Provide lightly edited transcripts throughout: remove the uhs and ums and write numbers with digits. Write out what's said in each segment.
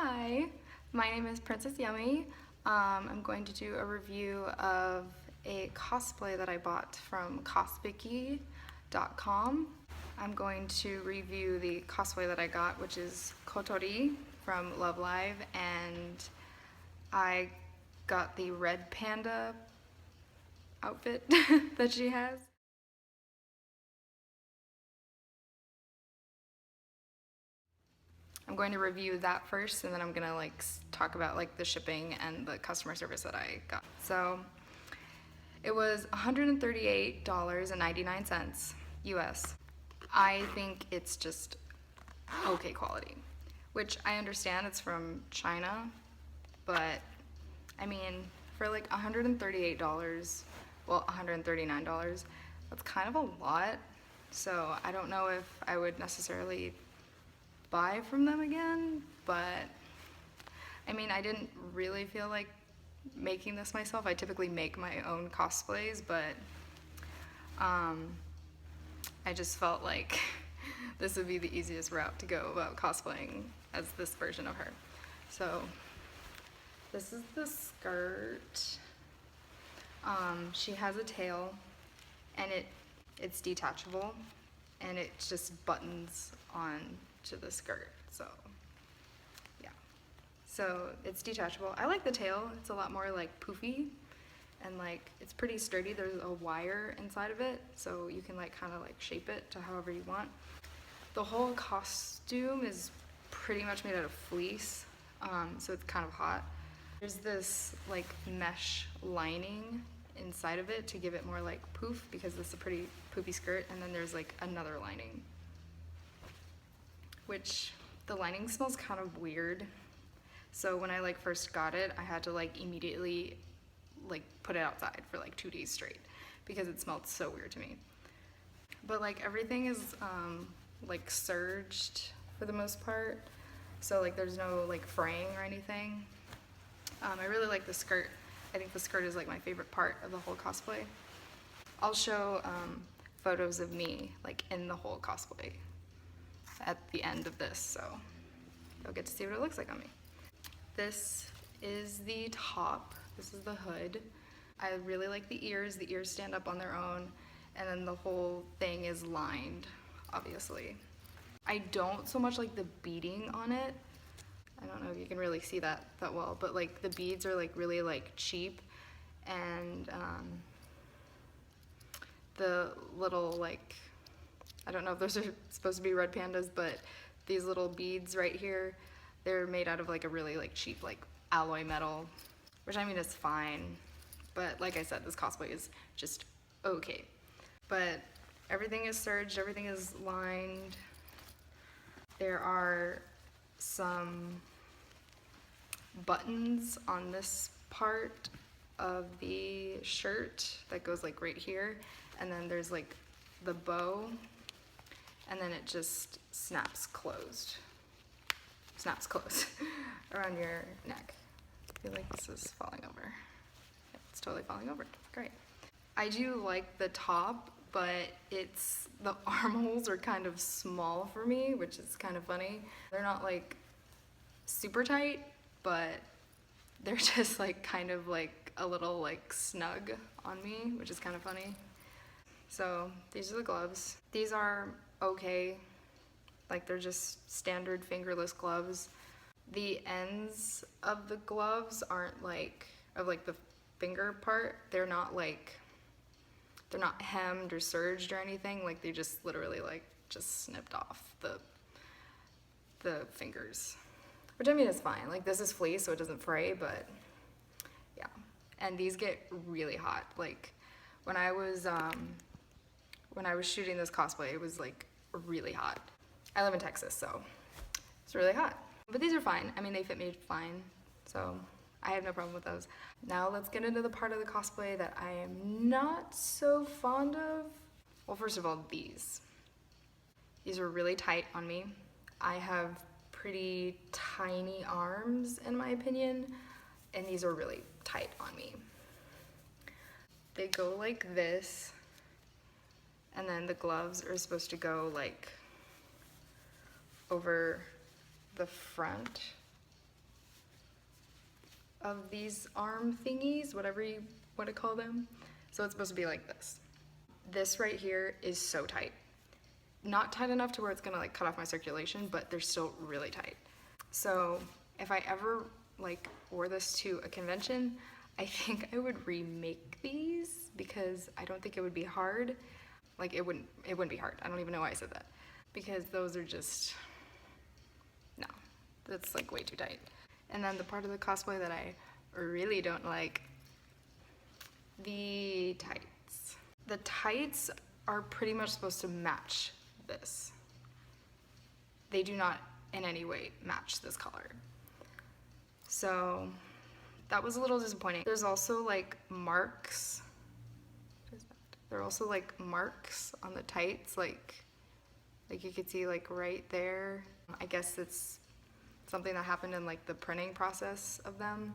Hi, my name is Princess Yummy. I'm going to do a review of a cosplay that I bought from Cospicky.com. I'm going to review the cosplay that I got, which is Kotori from Love Live, and I got the red panda outfit that she has. I'm going to review that first, and then I'm gonna talk about the shipping and the customer service that I got. So it was $138.99 US. I think it's just okay quality, which I understand it's from China, but I mean, for like $138, well, $139, that's kind of a lot. So I don't know if I would necessarily buy from them again, but I mean, I didn't really feel like making this myself. I typically make my own cosplays, but I just felt like this would be the easiest route to go about cosplaying as this version of her. So this is the skirt. She has a tail, and it's detachable, and it just buttons on to the skirt. So yeah, so it's detachable. I like the tail. It's a lot more like poofy, and it's pretty sturdy. There's a wire inside of it, so you can kind of shape it to however you want. The whole costume is pretty much made out of fleece, so it's kind of hot. There's this mesh lining inside of it to give it more poof, because this is a pretty poofy skirt, and then there's another lining, which the lining smells kind of weird. So when I first got it, I had to immediately put it outside for 2 days straight because it smelled so weird to me. But everything is serged for the most part, so there's no fraying or anything. I really like the skirt. I think the skirt is my favorite part of the whole cosplay. I'll show photos of me in the whole cosplay at the end of this, so you'll get to see what it looks like on me. This is the top. This is the hood. I really like the ears. The ears stand up on their own, and then the whole thing is lined, obviously. I don't so much like the beading on it. I don't know if you can really see that well, but the beads are really cheap, and the little I don't know if those are supposed to be red pandas, but these little beads right here, they're made out of a really cheap alloy metal, which I mean is fine, but like I said, this cosplay is just okay. But everything is serged, everything is lined. There are some buttons on this part of the shirt that goes right here, and then there's the bow, and then it just snaps closed around your neck. I feel like this is falling over. Yep, it's totally falling over. Great. I do like the top, but the armholes are kind of small for me, which is kind of funny. They're not super tight, but they're just kind of a little snug on me, which is kind of funny. So these are the gloves. These are okay. They're just standard fingerless gloves. The ends of the gloves aren't of the finger part. They're not they're not hemmed or serged or anything. They just literally just snipped off the fingers, which I mean is fine. This is fleece, so it doesn't fray, but yeah. And these get really hot. When I was shooting this cosplay, it was really hot. I live in Texas, so it's really hot. But these are fine. I mean, they fit me fine, so I have no problem with those. Now let's get into the part of the cosplay that I am not so fond of. Well, first of all, these are really tight on me. I have pretty tiny arms, in my opinion, and these are really tight on me. They go like this, and then the gloves are supposed to go over the front of these arm thingies, whatever you want to call them. So it's supposed to be like this. This right here is so tight. Not tight enough to where it's gonna like cut off my circulation, but they're still really tight. So if I ever like wore this to a convention, I think I would remake these because I don't think it would be hard. Like it wouldn't be hard. I don't even know why I said that. Because those are just, no, that's like way too tight. And then the part of the cosplay that I really don't like, the tights. The tights are pretty much supposed to match this. They do not in any way match this color. So that was a little disappointing. There's also like marks. What is that? There are also like marks on the tights, like you could see like right there. I guess it's something that happened in like the printing process of them.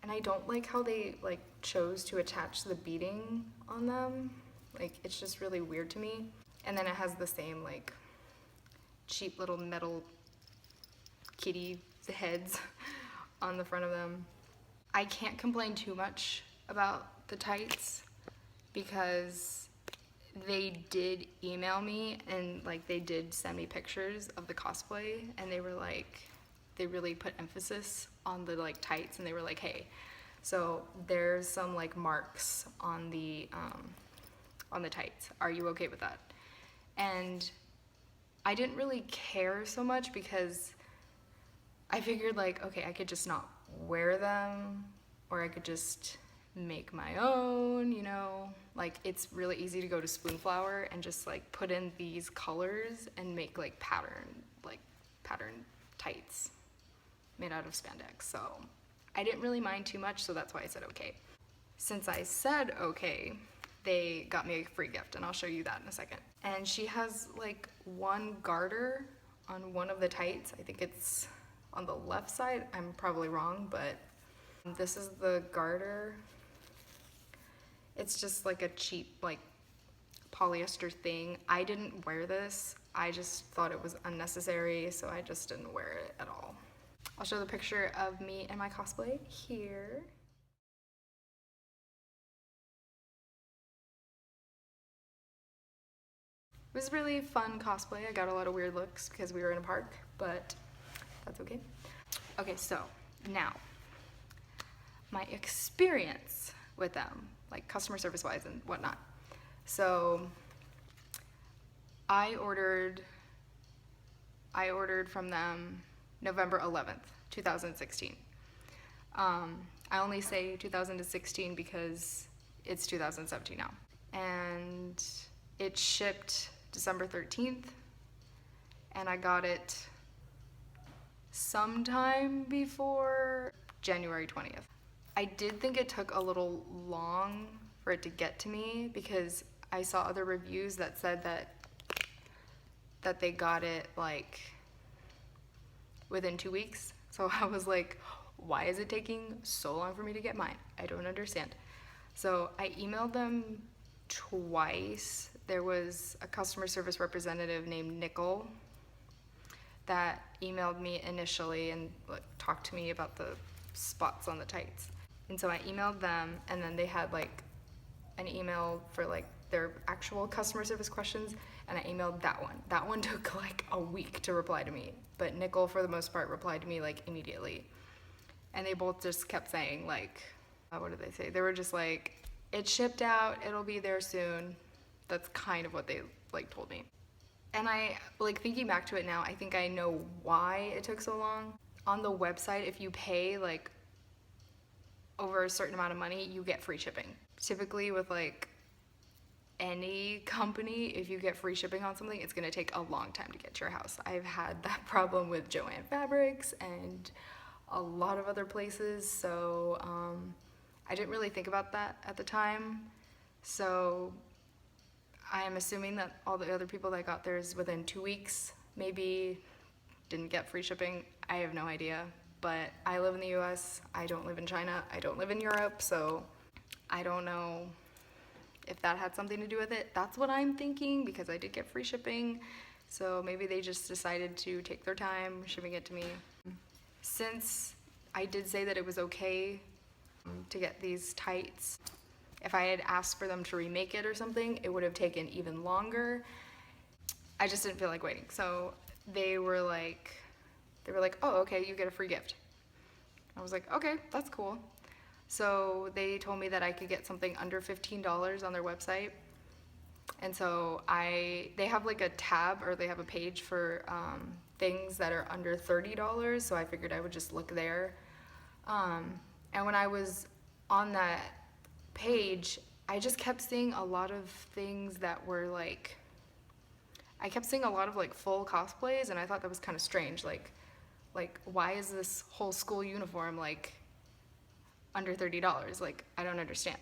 And I don't like how they like chose to attach the beading on them. Like it's just really weird to me. And then it has the same like cheap little metal kitty heads on the front of them. I can't complain too much about the tights because they did email me and like they did send me pictures of the cosplay, and they were like, they really put emphasis on the like tights, and they were like, hey, so there's some like marks on the tights. Are you okay with that? And I didn't really care so much because I figured like, okay, I could just not wear them, or I could just make my own, you know? Like it's really easy to go to Spoonflower and just like put in these colors and make like pattern tights made out of spandex. So I didn't really mind too much, so that's why I said okay. Since I said okay, they got me a free gift, and I'll show you that in a second. And she has like one garter on one of the tights. I think it's on the left side. I'm probably wrong, but this is the garter. It's just like a cheap like polyester thing. I didn't wear this. I just thought it was unnecessary, so I just didn't wear it at all. I'll show the picture of me and my cosplay here. It was really fun cosplay. I got a lot of weird looks because we were in a park, but that's okay. Okay, so now my experience with them, like customer service wise and whatnot. So I ordered from them November 11th, 2016. I only say 2016 because it's 2017 now. And it shipped December 13th, and I got it sometime before January 20th. I did think it took a little long for it to get to me because I saw other reviews that said that they got it like within 2 weeks. So I was like, why is it taking so long for me to get mine? I don't understand. So I emailed them twice. There was a customer service representative named Nickel that emailed me initially and like talked to me about the spots on the tights. And so I emailed them, and then they had like an email for like their actual customer service questions, and I emailed that one. That one took like a week to reply to me, but Nickel for the most part replied to me like immediately. And they both just kept saying like, what did they say? They were just like, it shipped out, it'll be there soon. That's kind of what they like told me. And I, like thinking back to it now, I think I know why it took so long. On the website, if you pay like over a certain amount of money, you get free shipping. Typically with like any company, if you get free shipping on something, it's gonna take a long time to get to your house. I've had that problem with Joann Fabrics and a lot of other places, so I didn't really think about that at the time. So I am assuming that all the other people that got theirs within 2 weeks maybe didn't get free shipping. I have no idea, but I live in the US, I don't live in China, I don't live in Europe, so I don't know if that had something to do with it. That's what I'm thinking, because I did get free shipping, so maybe they just decided to take their time shipping it to me. Since I did say that it was okay to get these tights. If I had asked for them to remake it or something, it would have taken even longer. I just didn't feel like waiting. So they were like, oh, okay, you get a free gift. I was like, okay, that's cool. So they told me that I could get something under $15 on their website. And so they have like a tab, or they have a page for things that are under $30. So I figured I would just look there. And when I was on that page, I just kept seeing a lot of things that were like, I kept seeing a lot of like full cosplays, and I thought that was kind of strange. Like why is this whole school uniform like under $30? Like, I don't understand.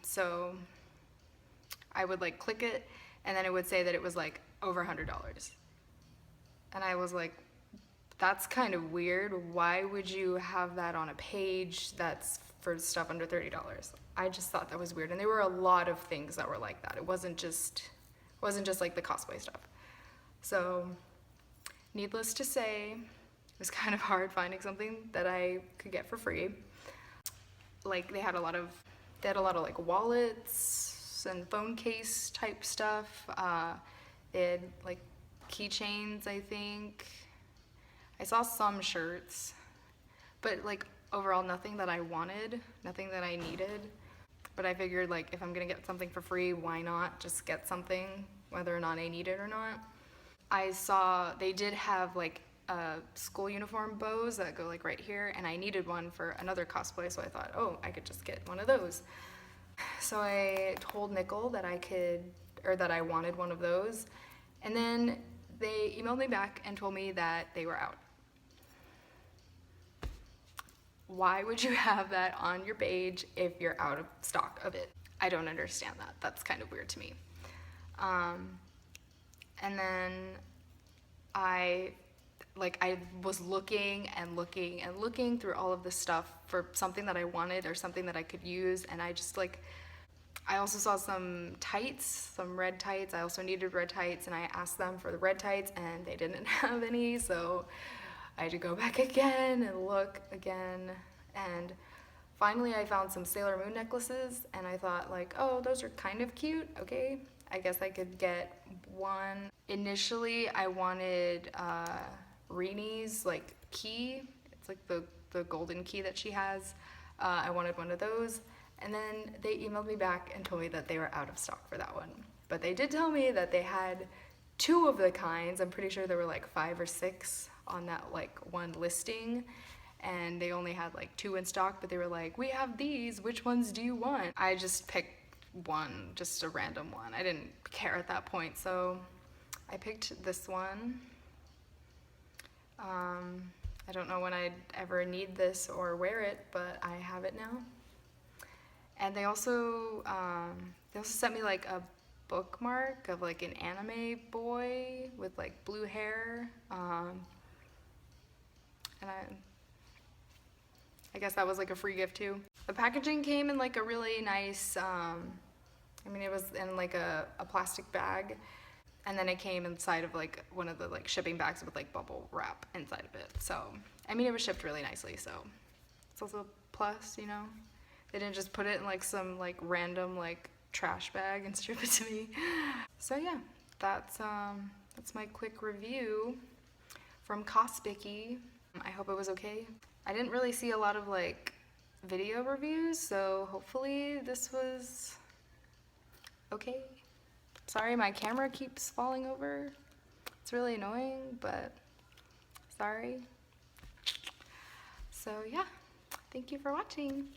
So I would like click it, and then it would say that it was like over $100. And I was like, that's kind of weird. Why would you have that on a page that's for stuff under $30? I just thought that was weird. And there were a lot of things that were like that. It wasn't just like the cosplay stuff. So needless to say, it was kind of hard finding something that I could get for free. Like they had a lot of like wallets and phone case type stuff. They had like keychains, I think. I saw some shirts, but like overall nothing that I wanted, nothing that I needed. But I figured like if I'm gonna get something for free, why not just get something whether or not I need it or not. I saw they did have like school uniform bows that go like right here, and I needed one for another cosplay, so I thought, oh, I could just get one of those. So I told Nickel that I wanted one of those, and then they emailed me back and told me that they were out. Why would you have that on your page if you're out of stock of it? I don't understand that. That's kind of weird to me. And then I was looking and looking and looking through all of this stuff for something that I wanted or something that I could use, and I also saw some tights, some red tights. I also needed red tights, and I asked them for the red tights, and they didn't have any, so I had to go back again and look again. And finally I found some Sailor Moon necklaces, and I thought like, oh, those are kind of cute. Okay, I guess I could get one. Initially I wanted Rini's like key. It's like the golden key that she has. I wanted one of those. And then they emailed me back and told me that they were out of stock for that one. But they did tell me that they had 2 of the kinds. I'm pretty sure there were like 5 or 6 on that like one listing. And they only had like 2 in stock, but they were like, we have these, which ones do you want? I just picked one, just a random one. I didn't care at that point, so I picked this one. I don't know when I'd ever need this or wear it, but I have it now. And they also sent me like a bookmark of like an anime boy with like blue hair. And I guess that was like a free gift too. The packaging came in like a really nice, it was in like a plastic bag. And then it came inside of like one of the like shipping bags with like bubble wrap inside of it. So, it was shipped really nicely, so it's also a plus, you know? They didn't just put it in like some like random like trash bag and strip it to me. So yeah, that's my quick review from Cospicky. I hope it was okay. I didn't really see a lot of like video reviews, so hopefully this was okay. Sorry, my camera keeps falling over. It's really annoying, but sorry. So yeah, thank you for watching.